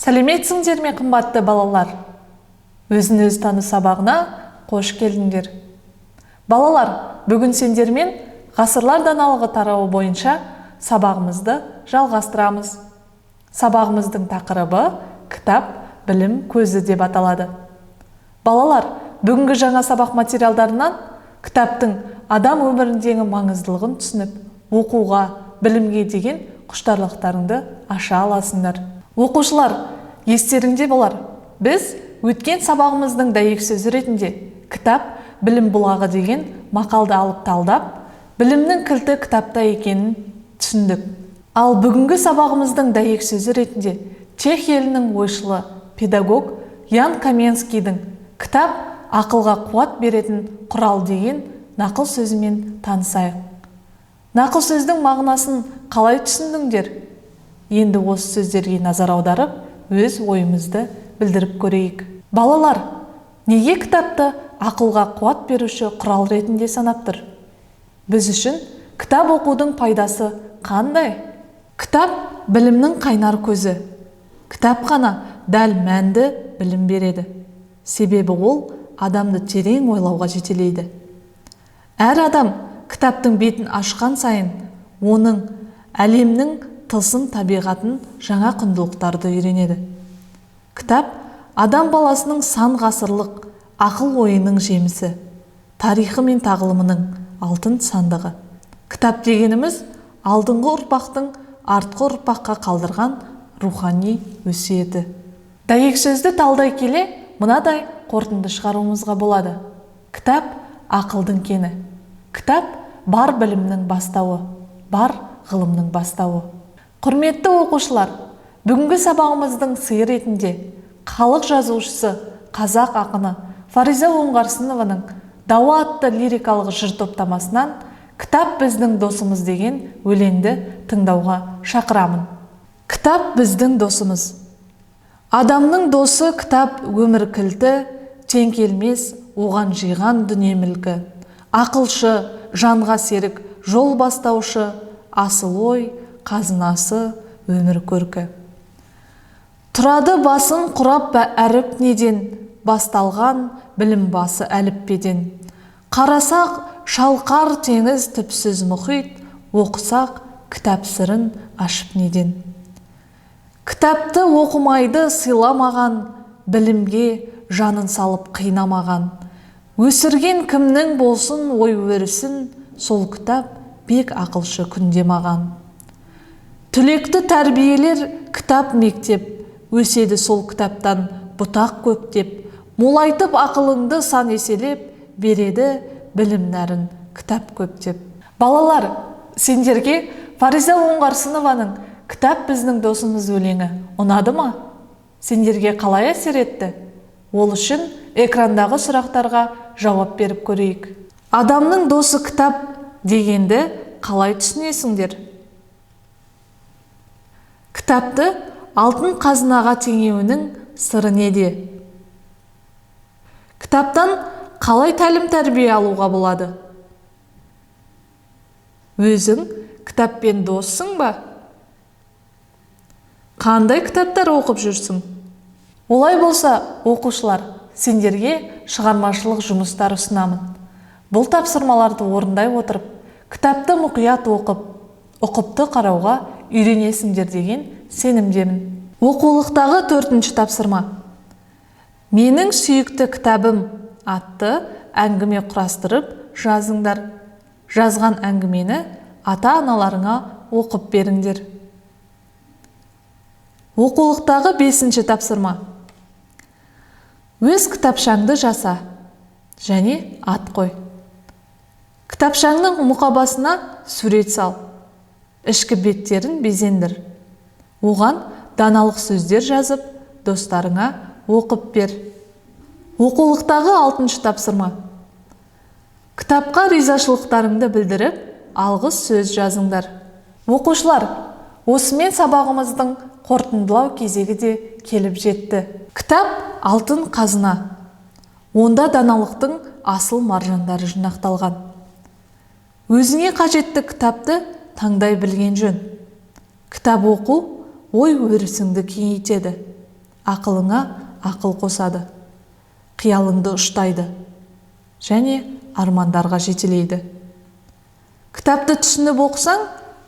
Сәлеметсіңдер ме, қымбатты балалар? Өзін-өз тану сабағына қош келдіңдер. Балалар, бүгін сендермен ғасырлар даналығы тарауы бойынша сабағымызды жалғастырамыз. Сабағымыздың тақырыбы кітап білім көзі деп аталады. Балалар, бүгінгі жаңа сабақ материалдарынан кітаптың адам өміріндегі маңыздылығын түсініп, оқуға, білімге деген құштарлықтарыңды аша аласыңдар. Оқушылар, естеріңде болар, біз өткен сабағымыздың дәйексөзі ретінде кітап білім бұлағы деген мақалды алып талдап, білімнің кілті кітапта екенін түсіндік. Ал бүгінгі сабағымыздың дәйексөзі ретінде Чех елінің ойшылы педагог Ян Каменскийдің кітап ақылға қуат беретін құрал деген нақыл сөзімен танысайық. Нақыл сөздің мағынасын қалай түсіндіңдер? Енді осы сөздерге назар аударып, өз ойымызды білдіріп көрейік. Балалар, неге кітапты ақылға қуат беруші құрал ретінде санап тұр? Біз үшін кітап оқудың пайдасы қандай? Кітап білімнің қайнар көзі. Кітап қана дәл мәнді білім береді. Себебі ол адамды терең ойлауға жетелейді. Әр адам кітаптың бетін ашқан сайын, оның әлемнің тылсым табиғатын, жаңа құндылықтарды үйренеді. Кітап адам баласының сан ғасырлық ақыл ойының жемісі, тарихы мен тағылымының алтын сандығы. Кітап дегеніміз алдыңғы ұрпақтың артқы ұрпаққа қалдырған рухани өсиеті. Дәйексөзді талдай келе, мынадай қорытынды шығаруымызға болады. Кітап ақылдың кені. Кітап бар білімнің бастауы, бар ғылымның бастауы. Құрметті оқушылар, бүгінгі сабағымыздың сыйы ретінде халық жазушысы, қазақ ақыны Фариза Оңғарсынованың Дауа атты лирикалық жыр топтамасынан «Кітап біздің досымыз» деген өлеңді тыңдауға шақырамын. Кітап біздің досымыз. Адамның досы кітап өмір кілті, тең келмес оған жиған дүние мүлкі. Ақылшы, жанға серік, жол бастаушы, асыл ой, қазынасы, өмір көркі. Тұрады басын құрап әріп неден, басталған білім басы әліппеден. Қарасақ, шалқар теңіз түпсіз мұхит, оқысақ, кітап сырын ашып неден. Кітапты оқымайды сыйламаған, білімге жанын салып қинамаған. Өсірген кімнің болсын ой өрісін, сол кітап бек ақылшы күнде маған. Түлекті тәрбиелер кітап мектеп, өседі сол кітаптан бұтақ көктеп, молайтып ақылыңды сан еселеп, береді білім нәрін кітап көптеп. Балалар, сендерге Фариза Оңғарсынованың «Кітап біздің досымыз» өлеңі ұнады ма? Сендерге қалай әсер етті? Ол үшін экрандағы сұрақтарға жауап беріп көрейік. Адамның досы кітап дегенді қалай түсінесіңдер? Кітапты алтын қазынаға теңеуінің сыры неде? Кітаптан қалай тәлім тәрбие алуға болады? Өзің кітаппен доссың ба? Қандай кітаптар оқып жүрсің? Олай болса, оқушылар, сендерге шығармашылық жұмыстар ұсынамын. Бұл тапсырмаларды орындай отырып, кітапты мұқият оқып, ұқыпты қарауға үйренесіңдер деген сенімдемін. Оқулықтағы 4-ші тапсырма. Менің сүйікті кітабым атты әңгіме құрастырып жазыңдар. Жазған әңгімені ата-аналарыңа оқып беріңдер. Оқулықтағы 5-ші тапсырма. Өз кітапшаңды жаса және ат қой. Кітапшаңның мұқабасына сурет сал. Ішкі беттерін безендір. Оған даналық сөздер жазып, достарыңа оқып бер. Оқулықтағы 6-ші тапсырма. Кітапқа ризашылықтарыңды білдіріп, алғыс сөз жазыңдар. Оқушылар, осымен сабағымыздың қорытындылау кезегі де келіп жетті. Кітап алтын қазына. Онда даналықтың асыл маржандары жинақталған. Өзіңе қажетті кітапты таңдай білген жөн. Кітап оқу ой өрісіңді кеңейтеді. ақылыңа ақыл қосады, қиялыңды ұштайды және армандарға жетелейді. Кітапты түсініп оқысаң,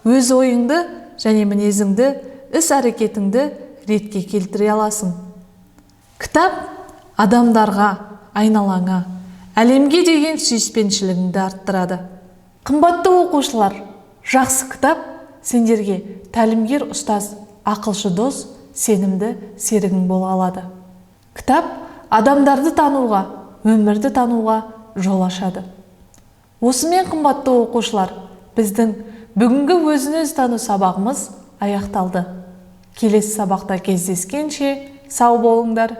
өз ойыңды және мінезіңді, іс-әрекетіңді ретке келтіре аласың. Кітап адамдарға, айналаңа, әлемге деген сүйіспеншілігіңді арттырады. Қымбатты оқушылар, жақсы кітап сендерге тәлімгер ұстаз, ақылшы дос, сенімді серігің бола алады. Кітап адамдарды тануға, өмірді тануға жол ашады. Осымен, қымбатты оқушылар, біздің бүгінгі өзін-өз тану сабағымыз аяқталды. Келесі сабақта кездескенше сау болыңдар.